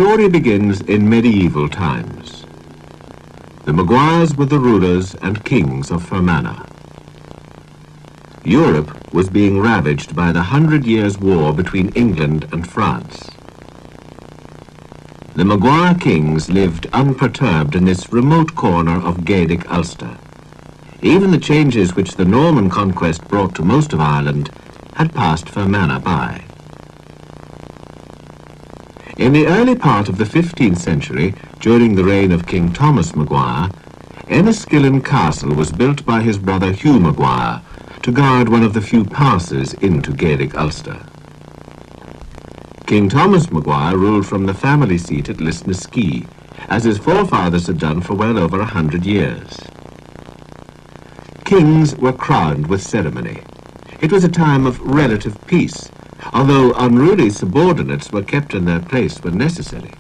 story begins in medieval times. The Maguires were the rulers and kings of Fermanagh. Europe was being ravaged by the 100 Years' War between England and France. The Maguire kings lived unperturbed in this remote corner of Gaelic Ulster. Even the changes which the Norman conquest brought to most of Ireland had passed Fermanagh by. In the early part of the 15th century, during the reign of King Thomas Maguire, Enniskillen Castle was built by his brother Hugh Maguire to guard one of the few passes into Gaelic Ulster. King Thomas Maguire ruled from the family seat at Lisnaskea, as his forefathers had done for well over 100 years. Kings were crowned with ceremony. It was a time of relative peace, although unruly subordinates were kept in their place when necessary.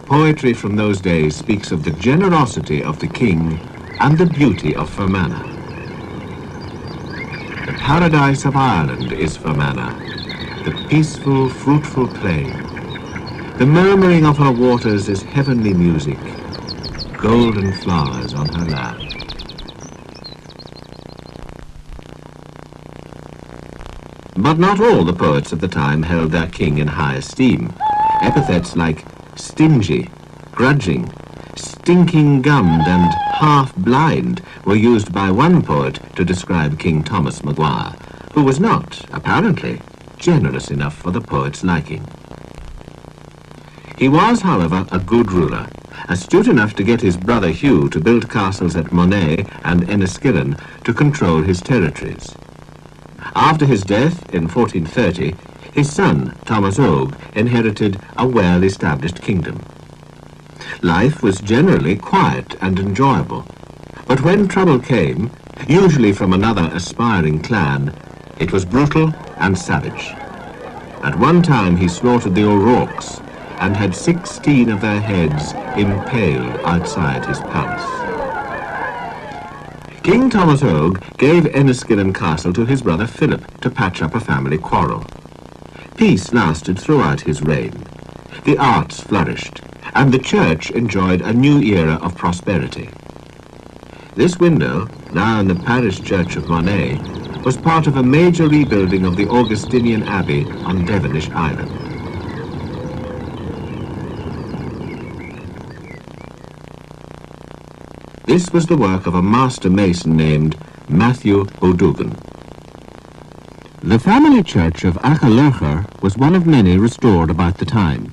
Poetry from those days speaks of the generosity of the king and the beauty of Fermanagh. The paradise of Ireland is Fermanagh, the peaceful, fruitful plain. The murmuring of her waters is heavenly music, golden flowers on her land. But not all the poets of the time held their king in high esteem. Epithets like stingy, grudging, stinking-gummed and half-blind were used by one poet to describe King Thomas Maguire, who was not, apparently, generous enough for the poet's liking. He was, however, a good ruler, astute enough to get his brother Hugh to build castles at Monet and Enniskillen to control his territories. After his death in 1430, his son, Thomas Oge, inherited a well-established kingdom. Life was generally quiet and enjoyable, but when trouble came, usually from another aspiring clan, it was brutal and savage. At one time he slaughtered the O'Rourkes and had 16 of their heads impaled outside his palace. King Thomas Oge gave Enniskillen Castle to his brother Philip to patch up a family quarrel. Peace lasted throughout his reign. The arts flourished, and the church enjoyed a new era of prosperity. This window, now in the parish church of Monet, was part of a major rebuilding of the Augustinian Abbey on Devonish Island. This was the work of a master mason named Matthew O'Dugan. The family church of Achallurcher was one of many restored about the time.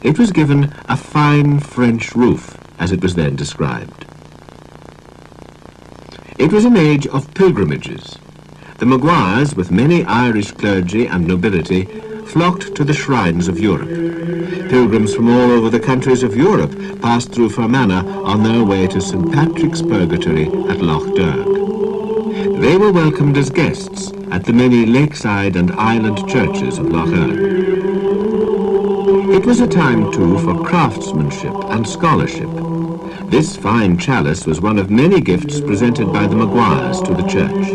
It was given a fine French roof, as it was then described. It was an age of pilgrimages. The Maguires, with many Irish clergy and nobility, flocked to the shrines of Europe. Pilgrims from all over the countries of Europe passed through Fermanagh on their way to St. Patrick's Purgatory at Lough Derg. They were welcomed as guests at the many lakeside and island churches of Lough Erne. It was a time, too, for craftsmanship and scholarship. This fine chalice was one of many gifts presented by the Maguires to the church.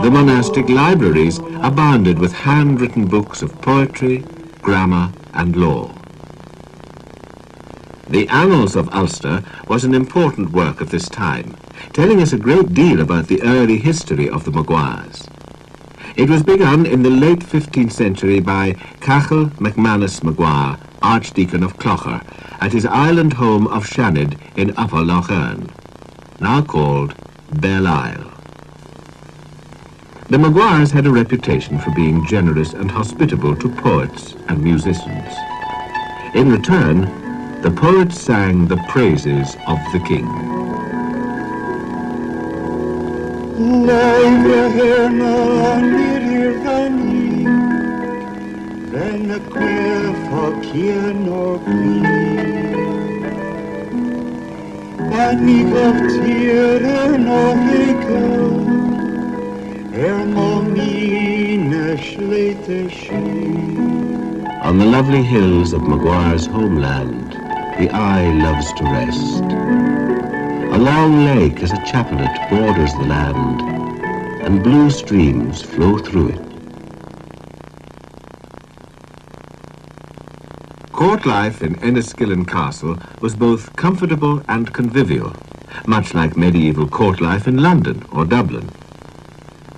The monastic libraries abounded with handwritten books of poetry, grammar, and law. The Annals of Ulster was an important work of this time, telling us a great deal about the early history of the Maguires. It was begun in the late 15th century by Cachal MacManus Maguire, Archdeacon of Clocher, at his island home of Shanid in Upper Lough Erne, now called Belle Isle. The Maguires had a reputation for being generous and hospitable to poets and musicians. In return, the poets sang the praises of the king. On the lovely hills of Maguire's homeland, the eye loves to rest. A long lake as a chapellet borders the land, and blue streams flow through it. Court life in Enniskillen Castle was both comfortable and convivial, much like medieval court life in London or Dublin.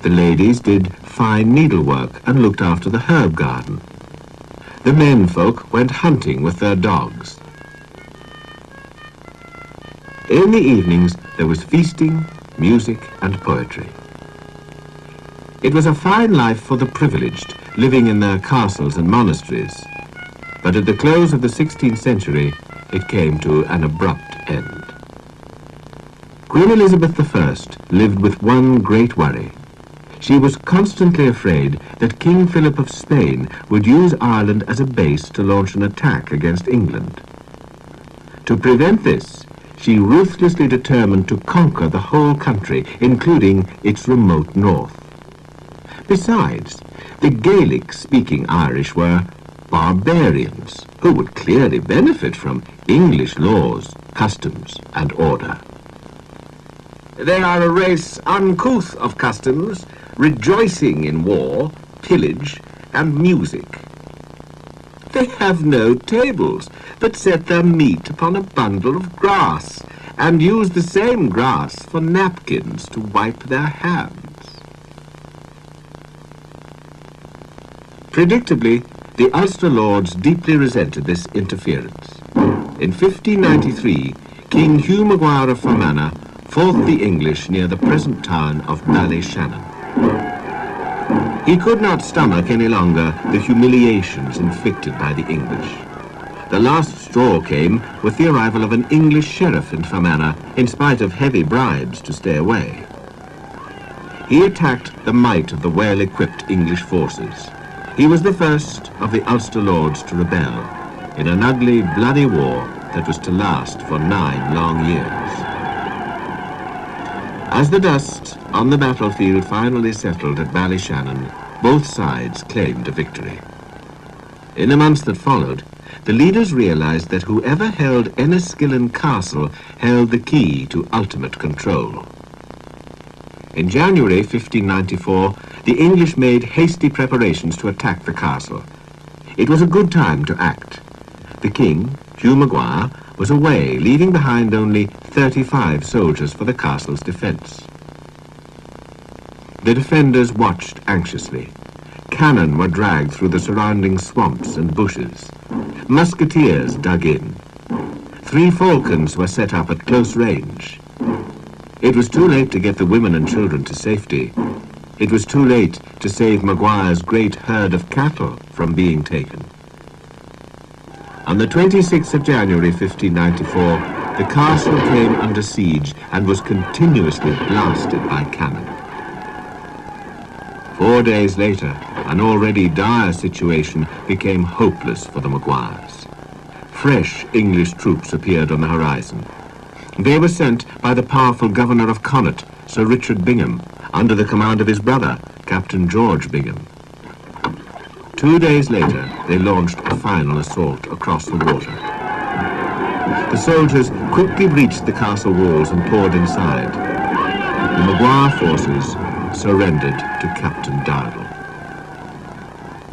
The ladies did fine needlework and looked after the herb garden. The menfolk went hunting with their dogs. In the evenings there was feasting, music and poetry. It was a fine life for the privileged, living in their castles and monasteries, but at the close of the 16th century it came to an abrupt end. Queen Elizabeth I lived with one great worry. She was constantly afraid that King Philip of Spain would use Ireland as a base to launch an attack against England. To prevent this, she ruthlessly determined to conquer the whole country, including its remote north. Besides, the Gaelic-speaking Irish were barbarians who would clearly benefit from English laws, customs, and order. They are a race uncouth of customs, rejoicing in war, pillage, and music. They have no tables, but set their meat upon a bundle of grass, and use the same grass for napkins to wipe their hands. Predictably, the Ulster lords deeply resented this interference. In 1593, King Hugh Maguire of Fermanagh fought the English near the present town of Ballyshannon. He could not stomach any longer the humiliations inflicted by the English. The last straw came with the arrival of an English sheriff in Fermanagh, in spite of heavy bribes to stay away. He attacked the might of the well-equipped English forces. He was the first of the Ulster lords to rebel in an ugly, bloody war that was to last for 9 long years. As the dust on the battlefield finally settled at Ballyshannon, both sides claimed a victory. In the months that followed, the leaders realized that whoever held Enniskillen Castle held the key to ultimate control. In January 1594, the English made hasty preparations to attack the castle. It was a good time to act. The king, Hugh Maguire, was away, leaving behind only 35 soldiers for the castle's defense. The defenders watched anxiously. Cannon were dragged through the surrounding swamps and bushes. Musketeers dug in. 3 falcons were set up at close range. It was too late to get the women and children to safety. It was too late to save Maguire's great herd of cattle from being taken. On the 26th of January 1594, the castle came under siege and was continuously blasted by cannon. 4 days later, an already dire situation became hopeless for the Maguires. Fresh English troops appeared on the horizon. They were sent by the powerful governor of Connaught, Sir Richard Bingham, under the command of his brother, Captain George Bingham. 2 days later, they launched a final assault across the water. The soldiers quickly breached the castle walls and poured inside. The Maguire forces surrendered to Captain Dowdall.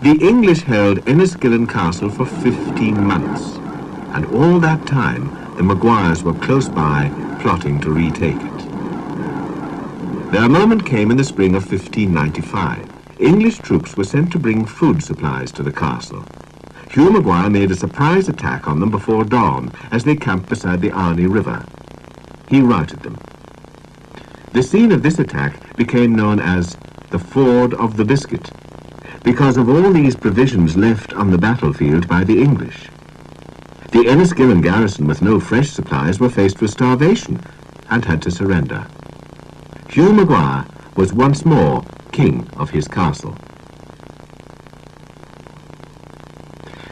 The English held Enniskillen Castle for 15 months, and all that time the Maguires were close by, plotting to retake it. Their moment came in the spring of 1595. English troops were sent to bring food supplies to the castle. Hugh Maguire made a surprise attack on them before dawn as they camped beside the Arny River. He routed them. The scene of this attack became known as the Ford of the Biscuit, because of all these provisions left on the battlefield by the English. The Enniskillen garrison, with no fresh supplies, were faced with starvation and had to surrender. Hugh Maguire was once more king of his castle.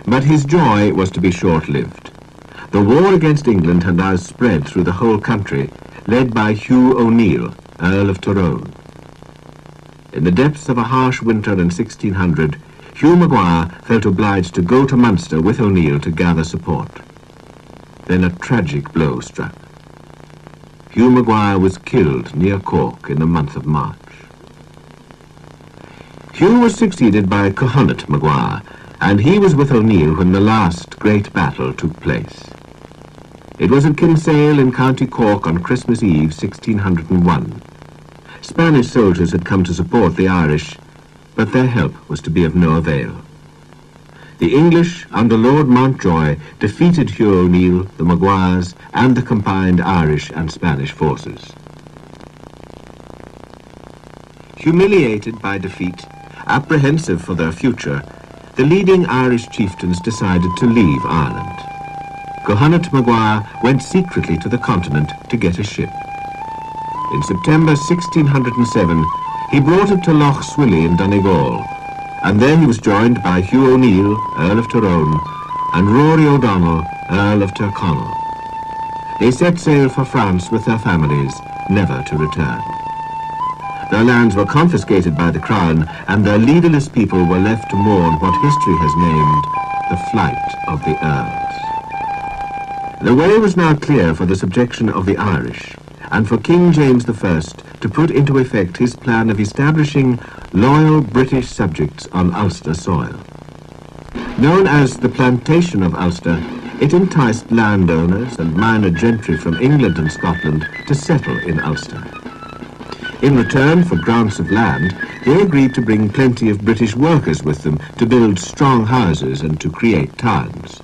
But his joy was to be short-lived. The war against England had now spread through the whole country, led by Hugh O'Neill, Earl of Tyrone. In the depths of a harsh winter in 1600, Hugh Maguire felt obliged to go to Munster with O'Neill to gather support. Then a tragic blow struck. Hugh Maguire was killed near Cork in the month of March. Hugh was succeeded by Cohonnet Maguire, and he was with O'Neill when the last great battle took place. It was at Kinsale in County Cork on Christmas Eve, 1601. Spanish soldiers had come to support the Irish, but their help was to be of no avail. The English, under Lord Mountjoy, defeated Hugh O'Neill, the Maguires, and the combined Irish and Spanish forces. Humiliated by defeat, apprehensive for their future, the leading Irish chieftains decided to leave Ireland. Gohannut Maguire went secretly to the continent to get a ship. In September 1607, he brought it to Lough Swilly in Donegal, and there he was joined by Hugh O'Neill, Earl of Tyrone, and Rory O'Donnell, Earl of Tyrconnell. They set sail for France with their families, never to return. Their lands were confiscated by the Crown, and their leaderless people were left to mourn what history has named the flight of the Earls. The way was now clear for the subjection of the Irish, and for King James I to put into effect his plan of establishing loyal British subjects on Ulster soil. Known as the Plantation of Ulster, it enticed landowners and minor gentry from England and Scotland to settle in Ulster. In return for grants of land, they agreed to bring plenty of British workers with them to build strong houses and to create towns.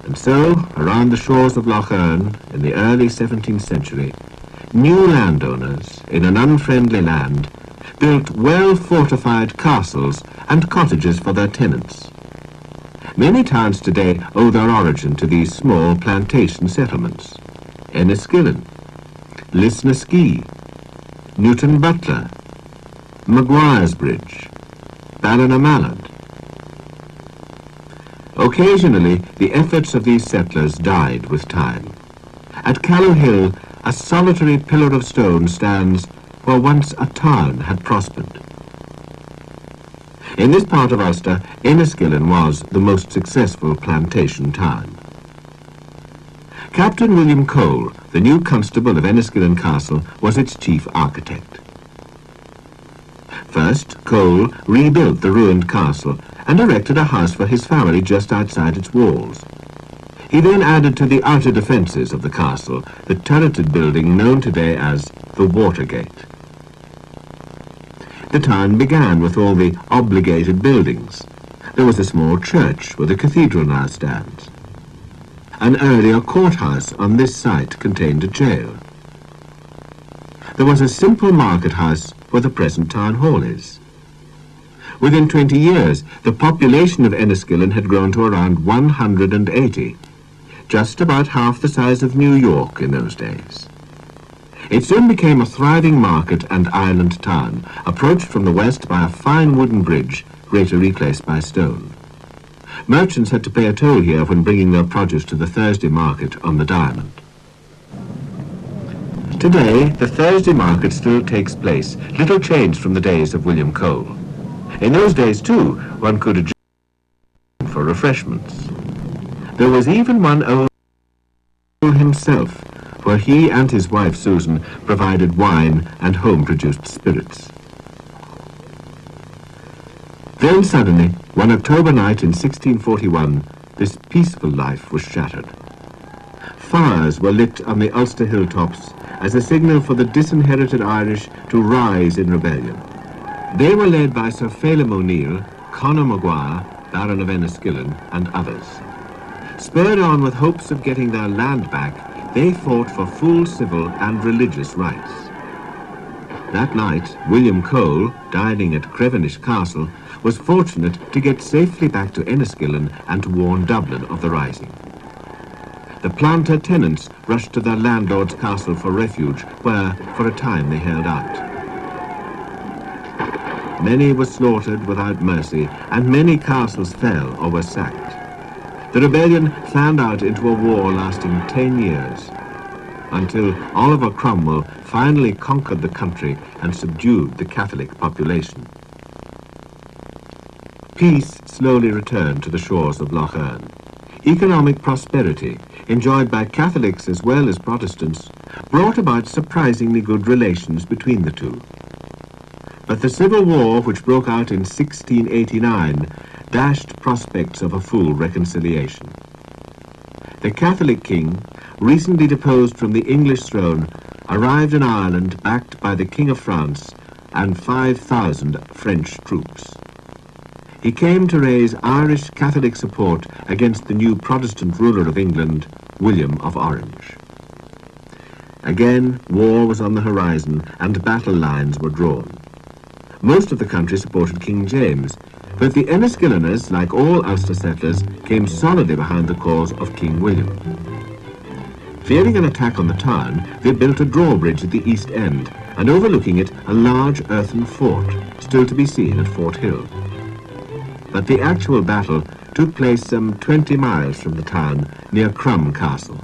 And so, around the shores of Lough Erne, in the early 17th century, new landowners in an unfriendly land built well-fortified castles and cottages for their tenants. Many towns today owe their origin to these small plantation settlements. Enniskillen, Lisnaskea, Newton Butler, Maguires Bridge, Ballinamalland. Occasionally, the efforts of these settlers died with time. At Callow Hill, a solitary pillar of stone stands where once a town had prospered. In this part of Ulster, Enniskillen was the most successful plantation town. Captain William Cole, the new constable of Enniskillen Castle, was its chief architect. First, Cole rebuilt the ruined castle and erected a house for his family just outside its walls. He then added to the outer defences of the castle the turreted building known today as the Watergate. The town began with all the obligated buildings. There was a small church where the cathedral now stands. An earlier courthouse on this site contained a jail. There was a simple market house where the present town hall is. Within 20 years, the population of Enniskillen had grown to around 180, just about half the size of New York in those days. It soon became a thriving market and island town, approached from the west by a fine wooden bridge, later replaced by stone. Merchants had to pay a toll here when bringing their produce to the Thursday market on the Diamond. Today, the Thursday market still takes place, little changed from the days of William Cole. In those days, too, one could adjourn for refreshments. There was even one old himself, where he and his wife Susan provided wine and home-produced spirits. Then suddenly, one October night in 1641, this peaceful life was shattered. Fires were lit on the Ulster hilltops as a signal for the disinherited Irish to rise in rebellion. They were led by Sir Phelim O'Neill, Conor Maguire, Baron of Enniskillen, and others. Spurred on with hopes of getting their land back, they fought for full civil and religious rights. That night, William Cole, dining at Crevenish Castle, was fortunate to get safely back to Enniskillen and to warn Dublin of the rising. The planter tenants rushed to their landlord's castle for refuge, where, for a time, they held out. Many were slaughtered without mercy, and many castles fell or were sacked. The rebellion fanned out into a war lasting 10 years, until Oliver Cromwell finally conquered the country and subdued the Catholic population. Peace slowly returned to the shores of Lough Erne. Economic prosperity, enjoyed by Catholics as well as Protestants, brought about surprisingly good relations between the two. But the Civil War, which broke out in 1689, dashed prospects of a full reconciliation. The Catholic king, recently deposed from the English throne, arrived in Ireland backed by the King of France and 5,000 French troops. He came to raise Irish Catholic support against the new Protestant ruler of England, William of Orange. Again, war was on the horizon and battle lines were drawn. Most of the country supported King James, but the Enniskilleners, like all Ulster settlers, came solidly behind the cause of King William. Fearing an attack on the town, they built a drawbridge at the east end, and overlooking it a large earthen fort, still to be seen at Fort Hill. But the actual battle took place some 20 miles from the town, near Crum Castle.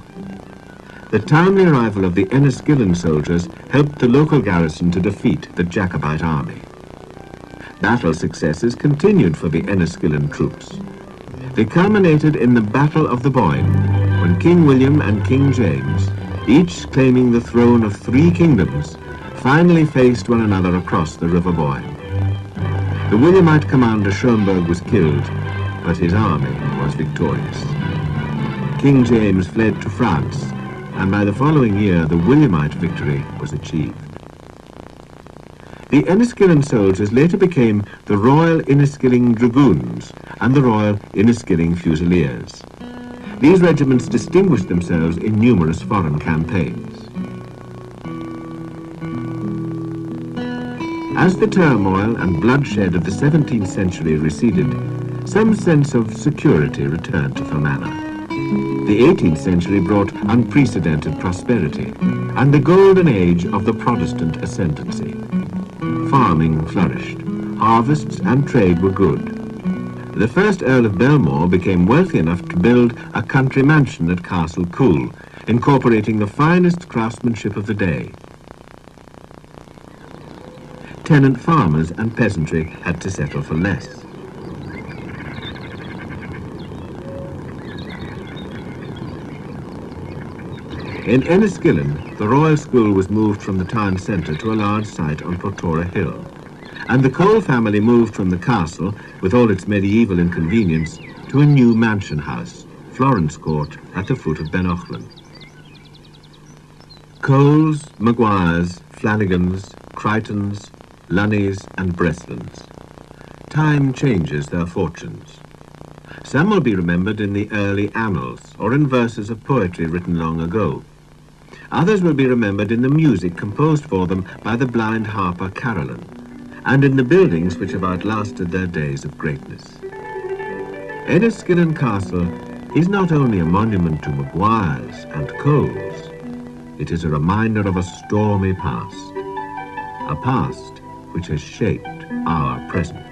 The timely arrival of the Enniskillen soldiers helped the local garrison to defeat the Jacobite army. Battle successes continued for the Enniskillen troops. They culminated in the Battle of the Boyne, when King William and King James, each claiming the throne of 3 kingdoms, finally faced one another across the River Boyne. The Williamite commander Schomberg was killed, but his army was victorious. King James fled to France, and by the following year the Williamite victory was achieved. The Enniskillen soldiers later became the Royal Inniskilling Dragoons and the Royal Inniskilling Fusiliers. These regiments distinguished themselves in numerous foreign campaigns. As the turmoil and bloodshed of the 17th century receded, some sense of security returned to Fermanagh. The 18th century brought unprecedented prosperity and the golden age of the Protestant ascendancy. Farming flourished, harvests and trade were good. The first Earl of Belmore became wealthy enough to build a country mansion at Castle Cool, incorporating the finest craftsmanship of the day. Tenant farmers and peasantry had to settle for less. In Enniskillen, the Royal School was moved from the town centre to a large site on Portora Hill, and the Cole family moved from the castle, with all its medieval inconvenience, to a new mansion house, Florence Court, at the foot of Ben Ochlan. Coles, Maguires, Flanagans, Crichtons, Lunnies and Breslins. Time changes their fortunes. Some will be remembered in the early annals, or in verses of poetry written long ago. Others will be remembered in the music composed for them by the blind harper Carolyn, and in the buildings which have outlasted their days of greatness. Enniskillen Castle is not only a monument to Maguires and Coles, it is a reminder of a stormy past, a past which has shaped our present.